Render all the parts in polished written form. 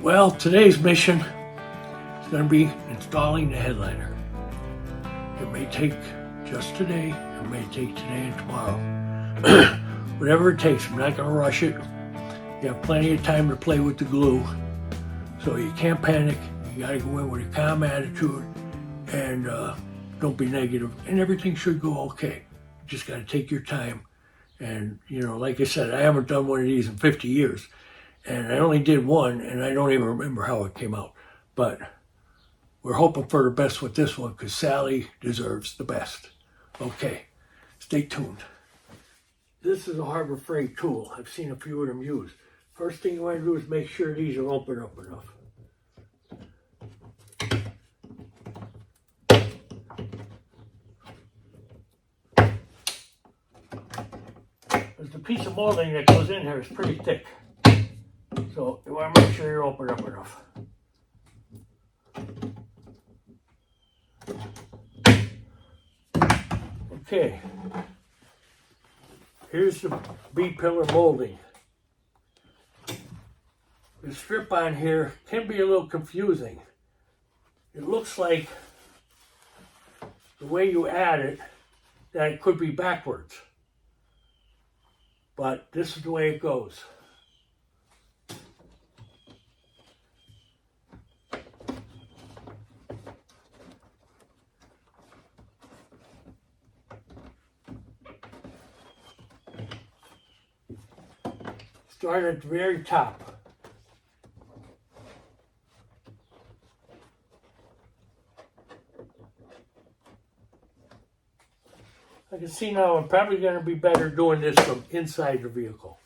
Well, today's mission is going to be installing the headliner. It may take just today, it may take today and tomorrow. Whatever it takes, I'm not going to rush it. You have plenty of time to play with the glue, so you can't panic. You got to go in with a calm attitude and don't be negative, and everything should go okay. You just got to take your time. And, you know, like I said, I haven't done one of these in 50 years. And I only did one, and I don't even remember how it came out. But we're hoping for the best with this one, because Sally deserves the best. Okay, stay tuned. This is a Harbor Freight tool. I've seen a few of them used. First thing you want to do is make sure these are open up enough. Because the piece of molding that goes in here is pretty thick. So you want to make sure you're open up enough. Okay, here's the B-pillar molding. The strip on here can be a little confusing. It looks like the way you add it, that it could be backwards. But this is the way it goes. Start at the very top. I can see now I'm probably going to be better doing this from inside the vehicle.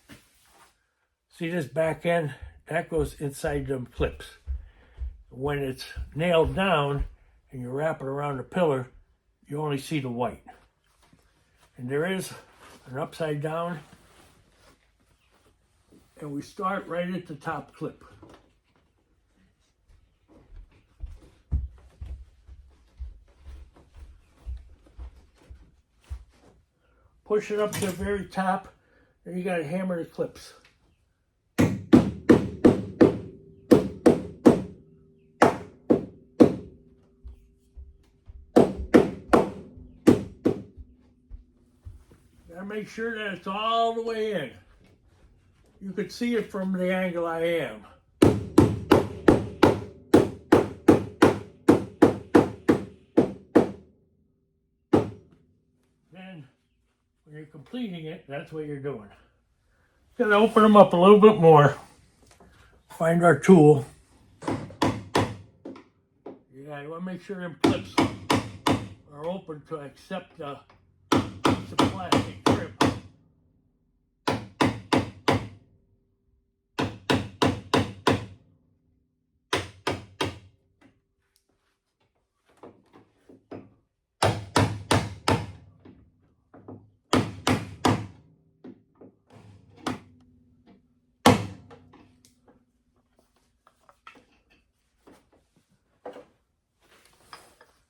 See this back end? That goes inside them clips. When it's nailed down and you wrap it around the pillar, you only see the white. And there is an upside down. And we start right at the top clip. Push it up to the very top, and you gotta hammer the clips. Gotta make sure that it's all the way in. You could see it from the angle I am. Then, when you're completing it, that's what you're doing. Gotta open them up a little bit more. Find our tool. You want to make sure them clips are open to accept the piece of plastic trim.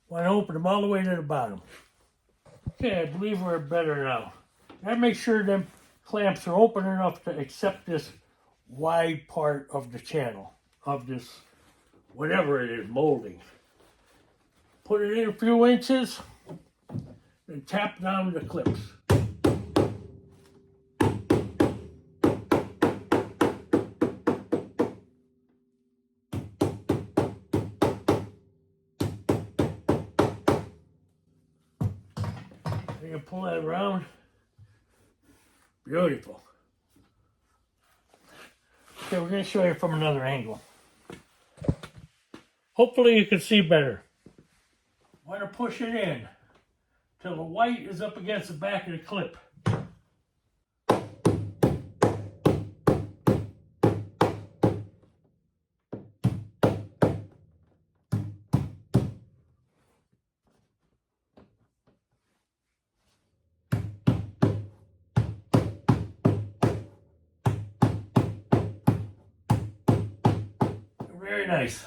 Want to open them all the way to the bottom. Okay, I believe we're better now. Gotta make sure them clamps are open enough to accept this wide part of the channel, of this, whatever it is, molding. Put it in a few inches, and tap down the clips. You pull that around. Beautiful. Okay, we're going to show you from another angle. Hopefully you can see better. Want to push it in till the white is up against the back of the clip. Very nice.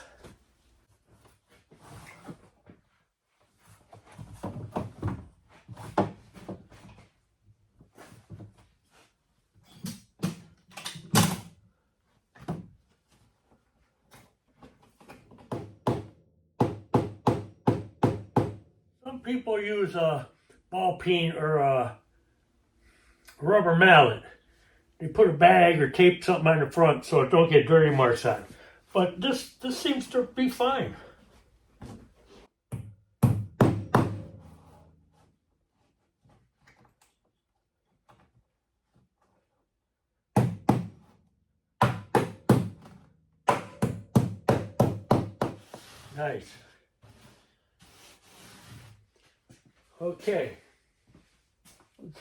people use a ball peen or a rubber mallet. They put a bag or tape something on the front so it don't get dirty marks on it. But this seems to be fine. Nice. Okay,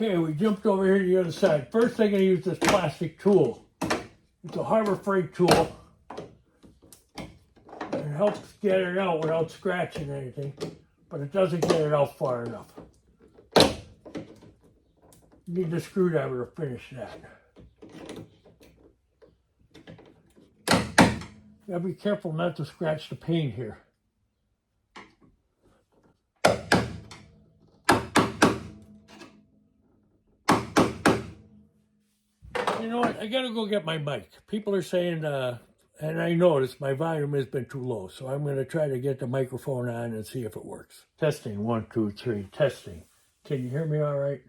we jumped over here to the other side. First, I'm going to use this plastic tool. It's a Harbor Freight tool. It helps get it out without scratching anything, but it doesn't get it out far enough. You need the screwdriver to finish that. You gotta be careful not to scratch the paint here. You know what? I gotta go get my mic. People are saying, and I noticed my volume has been too low, so I'm gonna try to get the microphone on and see if it works. Testing, 1, 2, 3, testing. Can you hear me all right?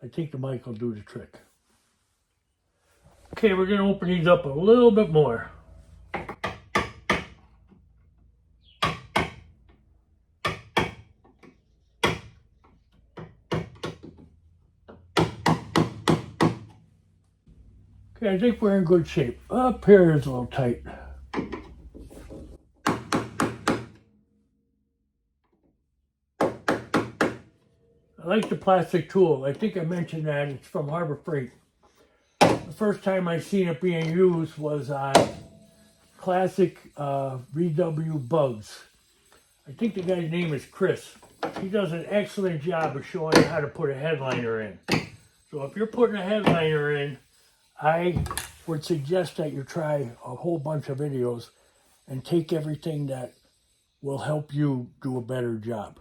I think the mic will do the trick. Okay, we're gonna open these up a little bit more. Okay, I think we're in good shape. Up here is a little tight. I like the plastic tool. I think I mentioned that. It's from Harbor Freight. The first time I seen it being used was on classic VW Bugs. I think the guy's name is Chris. He does an excellent job of showing you how to put a headliner in. So if you're putting a headliner in, I would suggest that you try a whole bunch of videos and take everything that will help you do a better job.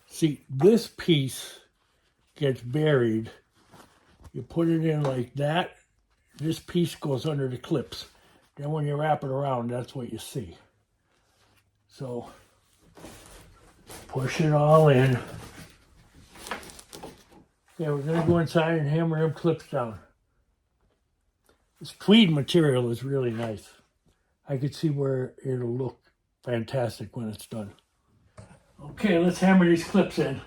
See, this piece gets buried. You put it in like that. This piece goes under the clips. Then when you wrap it around, that's what you see. So, push it all in. Okay, we're going to go inside and hammer them clips down. This tweed material is really nice. I could see where it'll look fantastic when it's done. Okay, let's hammer these clips in.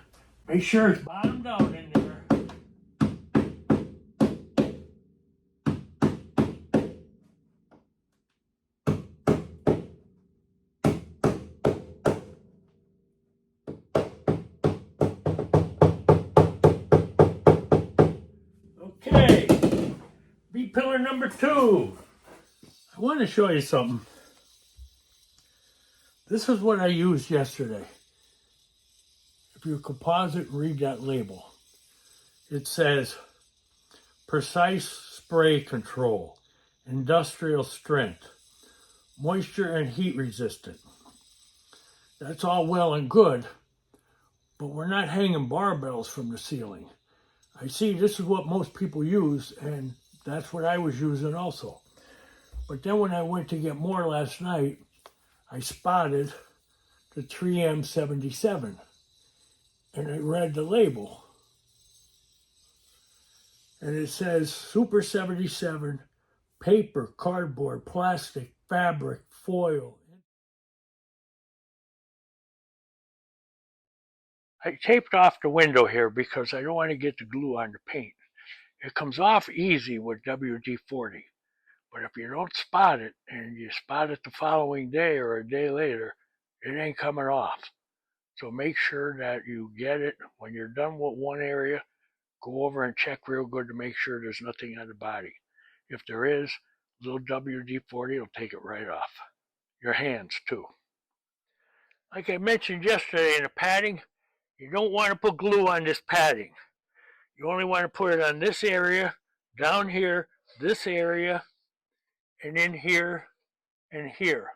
Make sure it's bottom down in there. Okay, B-pillar number 2. I want to show you something. This is what I used yesterday. If you composite, read that label. It says, precise spray control, industrial strength, moisture and heat resistant. That's all well and good, but we're not hanging barbells from the ceiling. I see this is what most people use, and that's what I was using also. But then when I went to get more last night, I spotted the 3M77. And I read the label. And it says Super 77, paper, cardboard, plastic, fabric, foil. I taped off the window here because I don't want to get the glue on the paint. It comes off easy with WD-40. But if you don't spot it, and you spot it the following day or a day later, it ain't coming off. So make sure that you get it when you're done with one area. Go over and check real good to make sure there's nothing on the body. If there is, a little WD-40 will take it right off. Your hands too. Like I mentioned yesterday in the padding, you don't want to put glue on this padding. You only want to put it on this area, down here, this area, and in here, and here.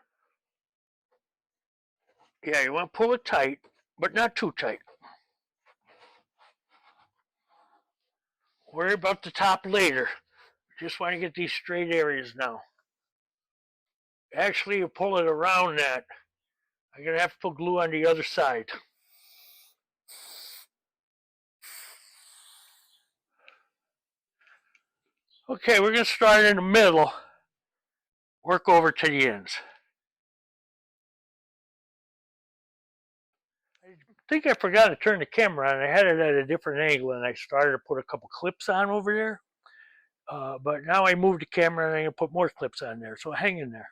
Yeah, you want to pull it tight, but not too tight. Worry about the top later. Just want to get these straight areas now. Actually, you pull it around that. I'm going to have to put glue on the other side. Okay, we're going to start in the middle, work over to the ends. I think I forgot to turn the camera on. I had it at a different angle and I started to put a couple clips on over there. But now I moved the camera and I'm going to put more clips on there, so hang in there.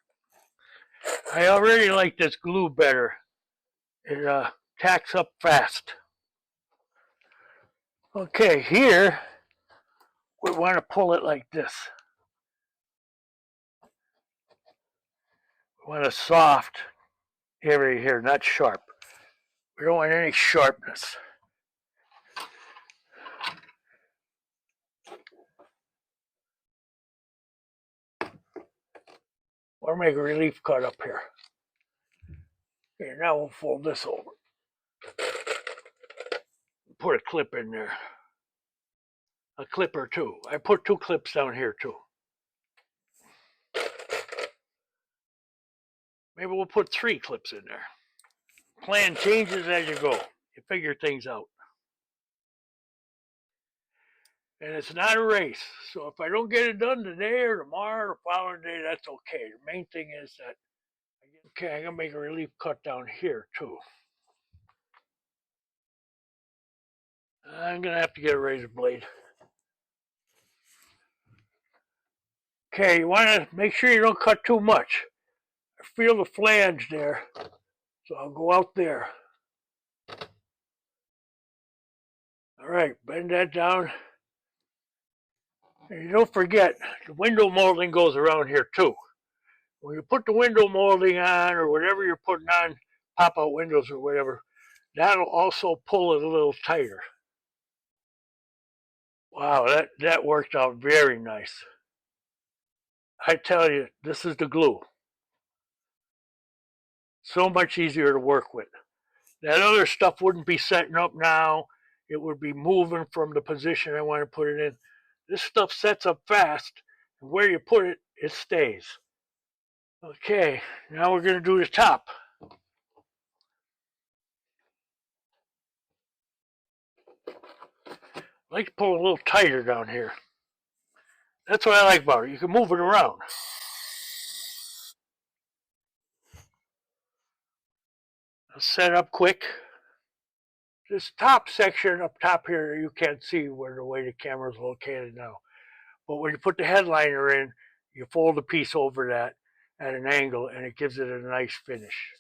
I already like this glue better. It tacks up fast. Okay, here we want to pull it like this. We want a soft area here, not sharp. We don't want any sharpness. Or make a relief cut up here. Okay, now we'll fold this over. Put a clip in there. A clip or two. I put 2 clips down here too. Maybe we'll put 3 clips in there. Plan changes as you go. You figure things out. And it's not a race. So if I don't get it done today or tomorrow or the following day, that's okay. The main thing is that, okay, I'm going to make a relief cut down here too. I'm going to have to get a razor blade. Okay, you want to make sure you don't cut too much. I feel the flange there, so I'll go out there. All right, bend that down. And you don't forget, the window molding goes around here too. When you put the window molding on or whatever you're putting on, pop-out windows or whatever, that'll also pull it a little tighter. Wow, that worked out very nice. I tell you, this is the glue. So much easier to work with. That other stuff wouldn't be setting up now. It would be moving from the position I want to put it in. This stuff sets up fast, and where you put it, it stays. Okay, now we're going to do the top. I like to pull a little tighter down here. That's what I like about it. You can move it around. I'll set up quick. This top section up top here, you can't see where the way the camera is located now. But when you put the headliner in, you fold the piece over that at an angle and it gives it a nice finish.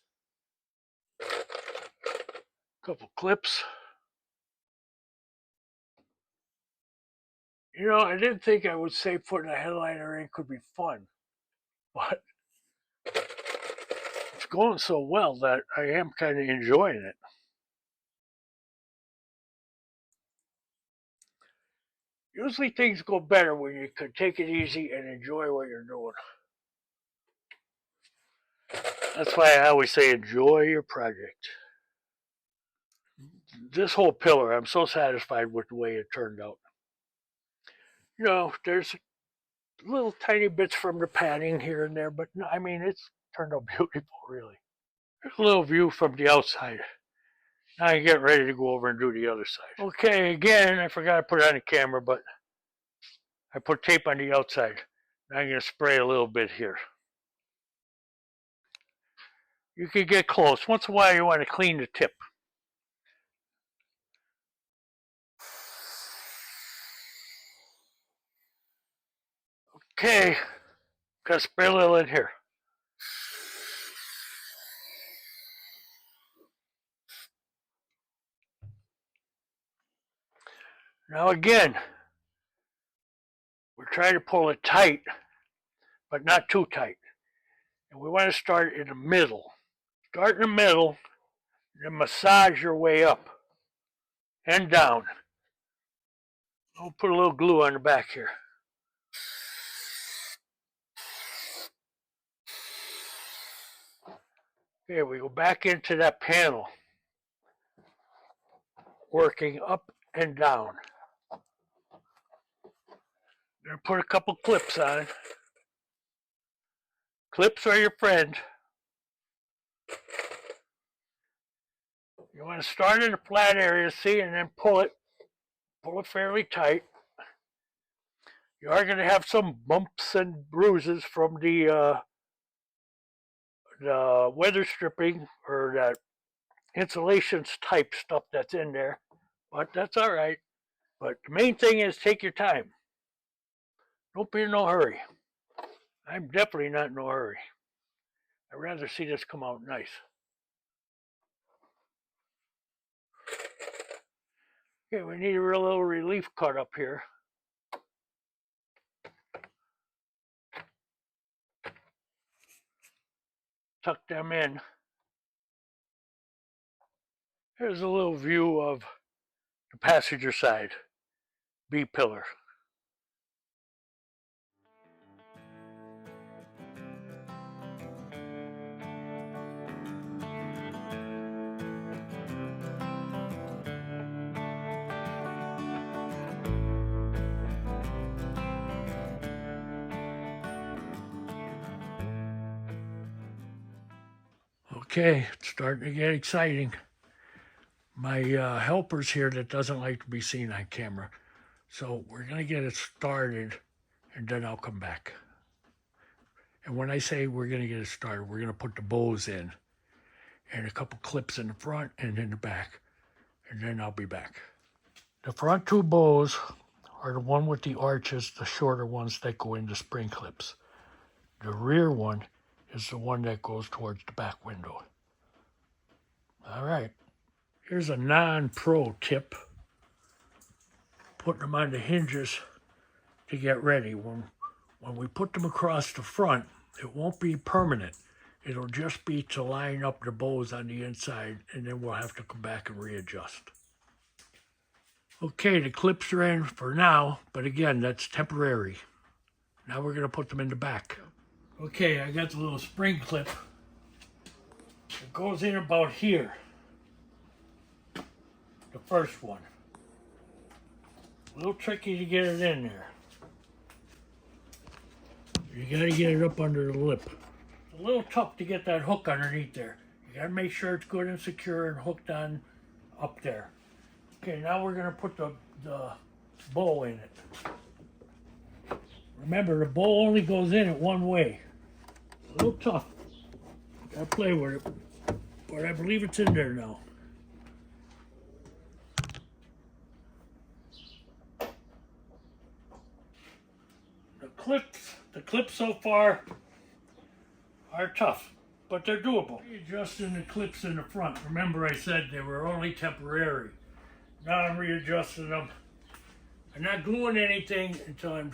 Couple clips. You know, I didn't think I would say putting a headliner in could be fun, but it's going so well that I am kind of enjoying it. Usually things go better when you can take it easy and enjoy what you're doing. That's why I always say enjoy your project. This whole pillar, I'm so satisfied with the way it turned out. You know, there's little tiny bits from the padding here and there, but I mean, it's turned out beautiful, really. There's a little view from the outside. Now I get ready to go over and do the other side. Okay, again, I forgot to put it on the camera, but I put tape on the outside. Now I'm going to spray a little bit here. You can get close. Once in a while, you want to clean the tip. Okay, got to spray a little in here. Now again, we're trying to pull it tight, but not too tight. And we want to start in the middle. Start in the middle, then massage your way up and down. I'll put a little glue on the back here. Okay, we go back into that panel, working up and down. Gonna put a couple clips on. Clips are your friend. You want to start in the flat area, see, and then pull it fairly tight. You are going to have some bumps and bruises from the weather stripping or that insulation type stuff that's in there, but that's all right. But the main thing is take your time. Don't be in no hurry. I'm definitely not in no hurry. I'd rather see this come out nice. Okay, we need a real little relief cut up here. Tuck them in. Here's a little view of the passenger side B-pillar. Okay, it's starting to get exciting. My helper's here that doesn't like to be seen on camera. So we're going to get it started and then I'll come back. And when I say we're going to get it started, we're going to put the bows in and a couple clips in the front and in the back. And then I'll be back. The front two bows are the one with the arches, the shorter ones that go into spring clips. The rear one is the one that goes towards the back window. All right. Here's a non-pro tip. Putting them on the hinges to get ready. When we put them across the front, it won't be permanent. It'll just be to line up the bows on the inside, and then we'll have to come back and readjust. Okay, the clips are in for now, but again, that's temporary. Now we're going to put them in the back. Okay, I got the little spring clip. It goes in about here. The first one. A little tricky to get it in there. You gotta get it up under the lip. It's a little tough to get that hook underneath there. You gotta make sure it's good and secure and hooked on up there. Okay, now we're gonna put the bow in it. Remember, the bow only goes in it one way. It's a little tough. Gotta play with it. But I believe it's in there now. The clips so far are tough, but they're doable. Readjusting the clips in the front. Remember I said they were only temporary. Now I'm readjusting them. I'm not gluing anything until I'm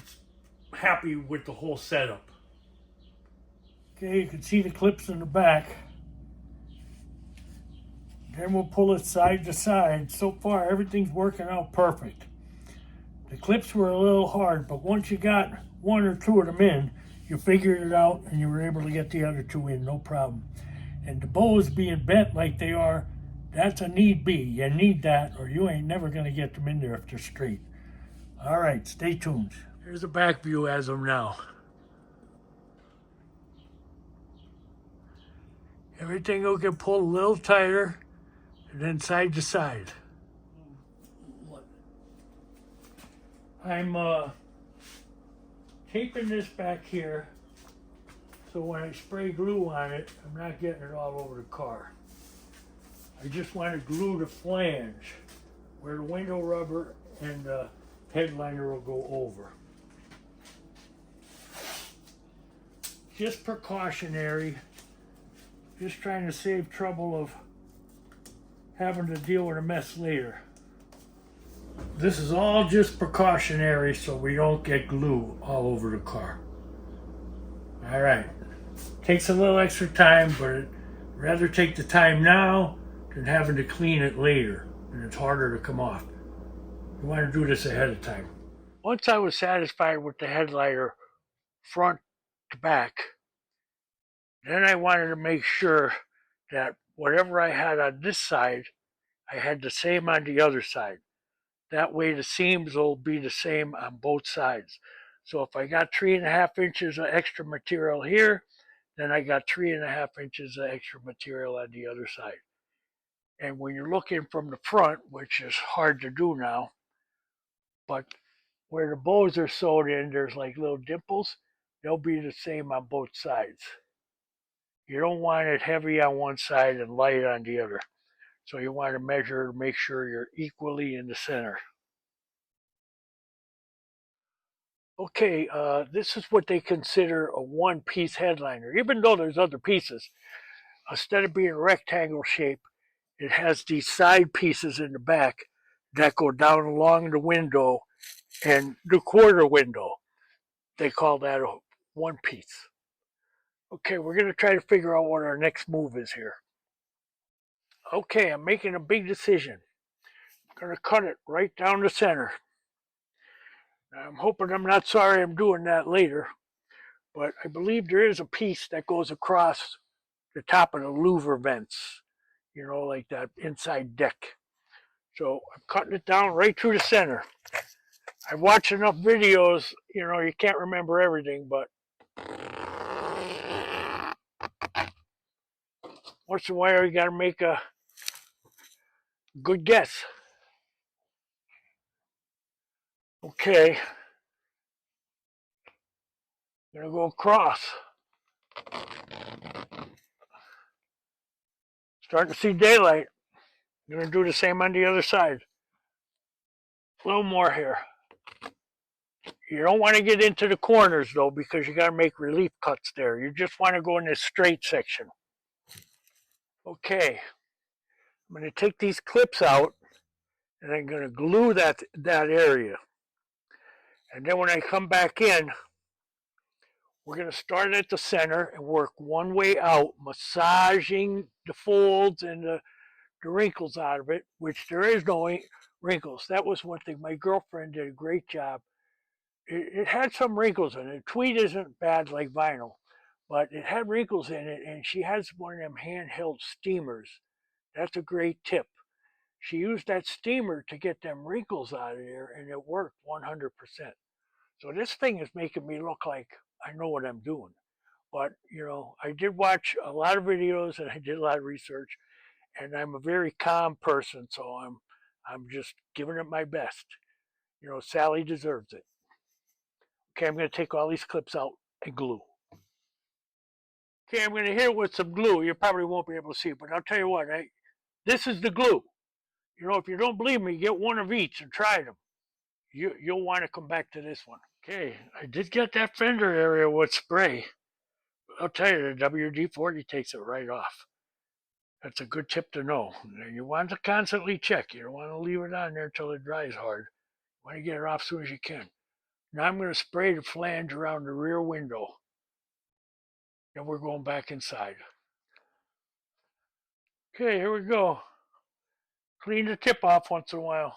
happy with the whole setup. Okay, you can see the clips in the back. Then we'll pull it side to side. So far everything's working out perfect. The clips were a little hard, but once you got one or two of them in, you figured it out and you were able to get the other two in, no problem. And the bows being bent like they are, that's a need be. You need that or you ain't never gonna get them in there if they're straight. All right, stay tuned. Here's a back view as of now. Everything will get pulled a little tighter and then side to side. I'm taping this back here so when I spray glue on it, I'm not getting it all over the car. I just want to glue the flange where the window rubber and the headliner will go over. Just precautionary, just trying to save trouble of having to deal with a mess later. This is all just precautionary so we don't get glue all over the car. All right, takes a little extra time, but I'd rather take the time now than having to clean it later, and it's harder to come off. You want to do this ahead of time. Once I was satisfied with the headliner front to back, then I wanted to make sure that whatever I had on this side, I had the same on the other side. That way the seams will be the same on both sides. So if I got 3.5 inches of extra material here, then I got 3.5 inches of extra material on the other side. And when you're looking from the front, which is hard to do now, but where the bows are sewed in, there's like little dimples. They'll be the same on both sides. You don't want it heavy on one side and light on the other. So you want to measure to make sure you're equally in the center. Okay, this is what they consider a one-piece headliner, even though there's other pieces. Instead of being a rectangle shape, it has these side pieces in the back that go down along the window and the quarter window. They call that a one piece. Okay, we're going to try to figure out what our next move is here. Okay, I'm making a big decision. I'm going to cut it right down the center. I'm hoping I'm not sorry I'm doing that later, but I believe there is a piece that goes across the top of the louver vents, you know, like that inside deck. So I'm cutting it down right through the center. I've watched enough videos, you know, you can't remember everything, but once in a while you got to make a good guess. Okay, I'm gonna go across. Starting to see daylight. I'm gonna do the same on the other side. A little more here. You don't want to get into the corners though, because you got to make relief cuts there. You just want to go in this straight section. Okay, I'm going to take these clips out and I'm going to glue that area. And then when I come back in, we're going to start at the center and work one way out, massaging the folds and the wrinkles out of it, which there is no wrinkles. That was one thing. My girlfriend did a great job. It had some wrinkles in it. Tweed isn't bad like vinyl, but it had wrinkles in it, and she has one of them handheld steamers. That's a great tip. She used that steamer to get them wrinkles out of there, and it worked 100%. So this thing is making me look like I know what I'm doing. But, you know, I did watch a lot of videos and I did a lot of research, and I'm a very calm person, so I'm just giving it my best. You know, Sally deserves it. Okay, I'm going to take all these clips out and glue. Okay, I'm going to hit it with some glue. You probably won't be able to see it, but I'll tell you what, this is the glue. You know, if you don't believe me, get one of each and try them. You'll want to come back to this one. Okay, I did get that fender area with spray. I'll tell you, the WD-40 takes it right off. That's a good tip to know. You want to constantly check. You don't want to leave it on there until it dries hard. You want to get it off as soon as you can. Now I'm going to spray the flange around the rear window. Then we're going back inside. Okay, here we go. Clean the tip off once in a while.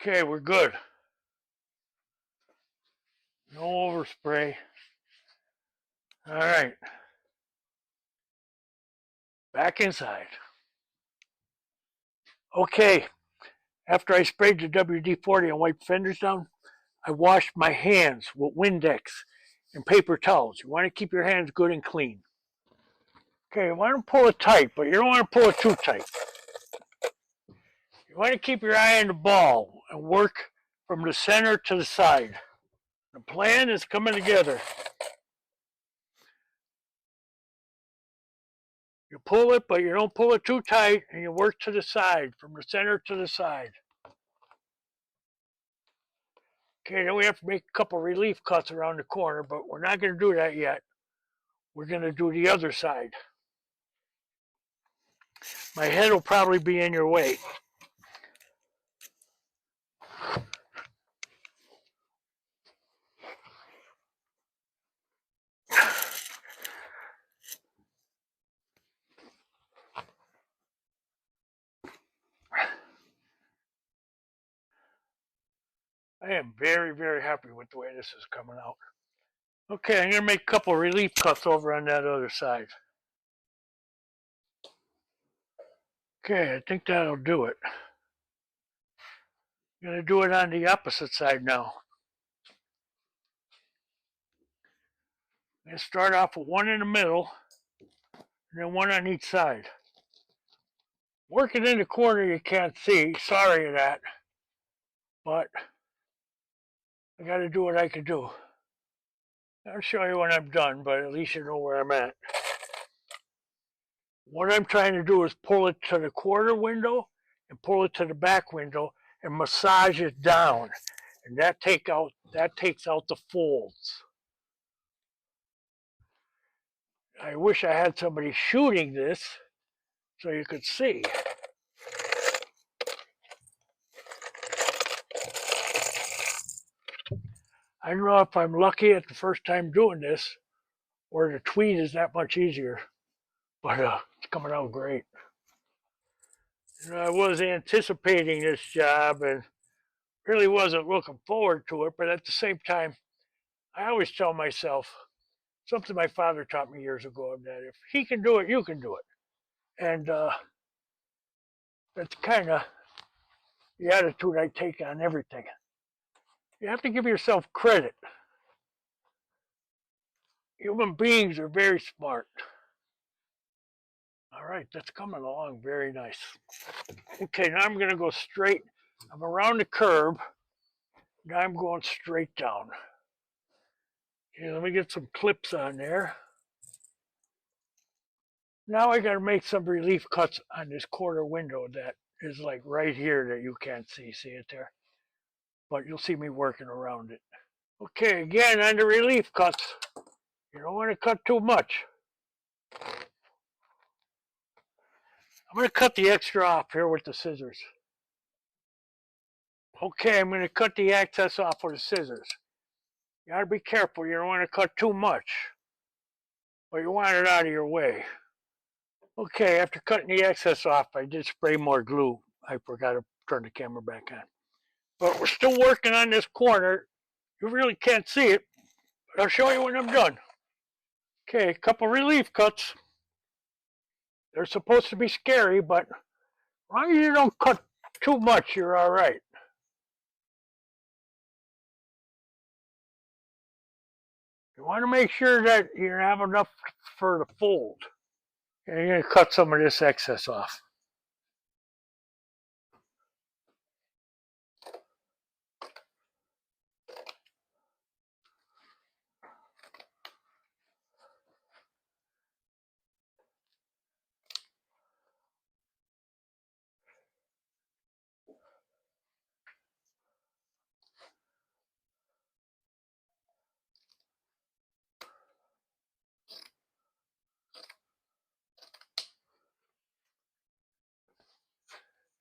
Okay, we're good. No overspray. All right. Back inside. Okay, after I sprayed the WD-40 and wiped fenders down, I washed my hands with Windex and paper towels. You want to keep your hands good and clean. Okay, you want to pull it tight, but you don't want to pull it too tight. You want to keep your eye on the ball and work from the center to the side. The plan is coming together. You pull it, but you don't pull it too tight, and you work to the side, from the center to the side. Okay, then we have to make a couple relief cuts around the corner, but we're not going to do that yet. We're going to do the other side. My head will probably be in your way. I am very, very happy with the way this is coming out. Okay, I'm going to make a couple relief cuts over on that other side. Okay, I think that'll do it. I'm going to do it on the opposite side now. I'm going to start off with one in the middle, and then one on each side. Working in the corner you can't see, sorry for that, but I got to do what I can do. I'll show you when I'm done, but at least you know where I'm at. What I'm trying to do is pull it to the quarter window and pull it to the back window and massage it down. And that takes out the folds. I wish I had somebody shooting this so you could see. I don't know if I'm lucky at the first time doing this or the tweed is that much easier, but it's coming out great. You know, I was anticipating this job and really wasn't looking forward to it, but at the same time, I always tell myself something my father taught me years ago, that if he can do it, you can do it. And that's kind of the attitude I take on everything. You have to give yourself credit. Human beings are very smart. All right, that's coming along very nice. Okay, now I'm going to go straight. I'm around the curb. Now I'm going straight down. Okay, let me get some clips on there. Now I got to make some relief cuts on this quarter window that is like right here that you can't see. See it there? But you'll see me working around it. Okay, again on the relief cuts. You don't want to cut too much. I'm going to cut the extra off here with the scissors. Okay, I'm going to cut the excess off with the scissors. You got to be careful. You don't want to cut too much, but you want it out of your way. Okay, after cutting the excess off, I did spray more glue. I forgot to turn the camera back on. But we're still working on this corner. You really can't see it, but I'll show you when I'm done. Okay, a couple relief cuts. They're supposed to be scary, but as long as you don't cut too much, you're all right. You want to make sure that you have enough for the fold. And you're going to cut some of this excess off.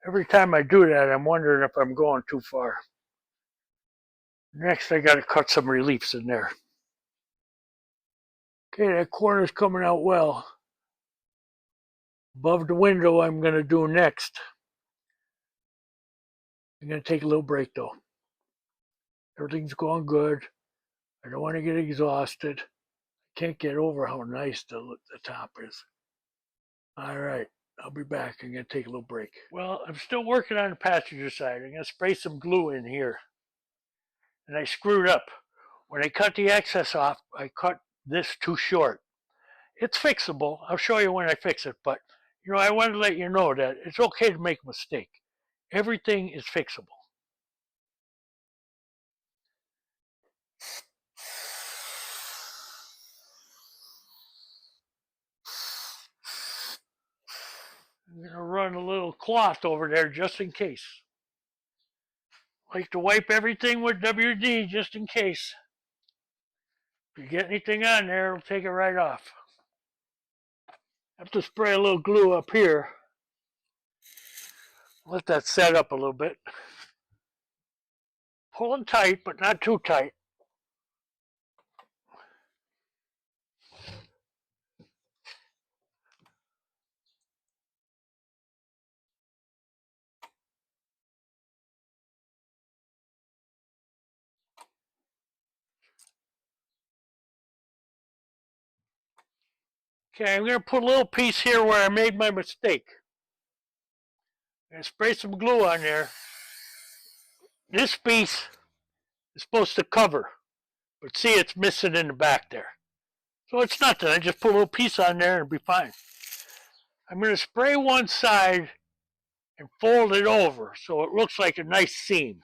Every time I do that, I'm wondering if I'm going too far. Next, I got to cut some reliefs in there. Okay, that corner's coming out well. Above the window, I'm going to do next. I'm going to take a little break though. Everything's going good. I don't want to get exhausted. I can't get over how nice the top is. All right, I'll be back. I'm going to take a little break. Well, I'm still working on the passenger side. I'm going to spray some glue in here. And I screwed up. When I cut the excess off, I cut this too short. It's fixable. I'll show you when I fix it, but you know, I want to let you know that it's okay to make a mistake. Everything is fixable. I'm going to run a little cloth over there just in case. I like to wipe everything with WD just in case. If you get anything on there, it'll take it right off. I have to spray a little glue up here. Let that set up a little bit. Pulling tight, but not too tight. Okay, I'm going to put a little piece here where I made my mistake. I'm going to spray some glue on there. this piece is supposed to cover, but see, it's missing in the back there. So it's nothing. I just put a little piece on there and it'll be fine. I'm going to spray one side and fold it over so it looks like a nice seam.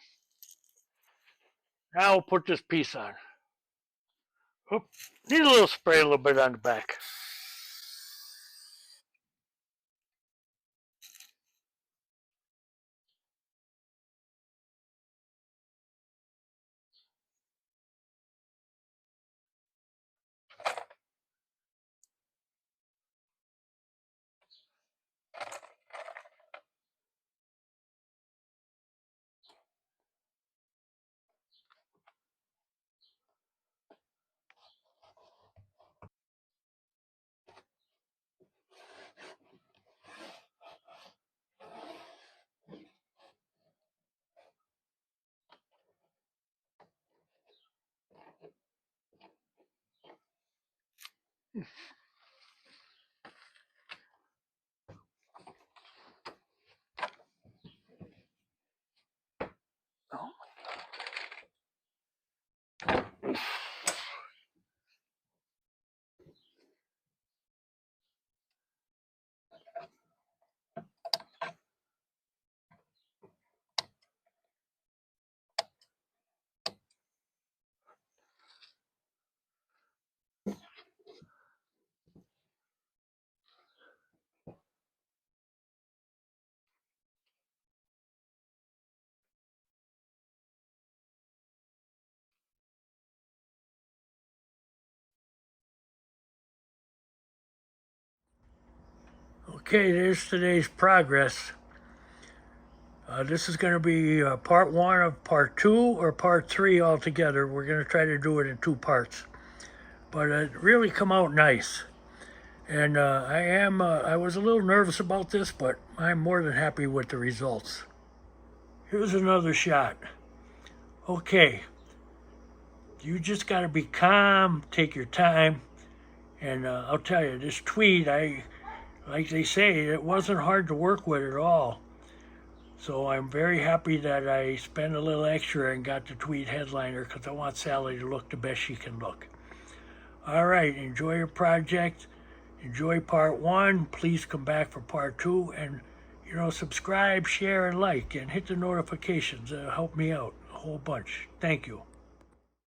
Now we'll put this piece on. Oop, need a little spray a little bit on the back. Okay, there's today's progress. This is going to be part 1 of part 2 or part 3 altogether. We're going to try to do it in 2 parts. But it really come out nice. And I was a little nervous about this, but I'm more than happy with the results. Here's another shot. Okay, you just got to be calm, take your time. And I'll tell you, this tweed, like they say, it wasn't hard to work with at all. So I'm very happy that I spent a little extra and got the tweed headliner because I want Sallie to look the best she can look. All right, enjoy your project. Enjoy part 1. Please come back for part 2. And, subscribe, share, and like, and hit the notifications. Help me out a whole bunch. Thank you.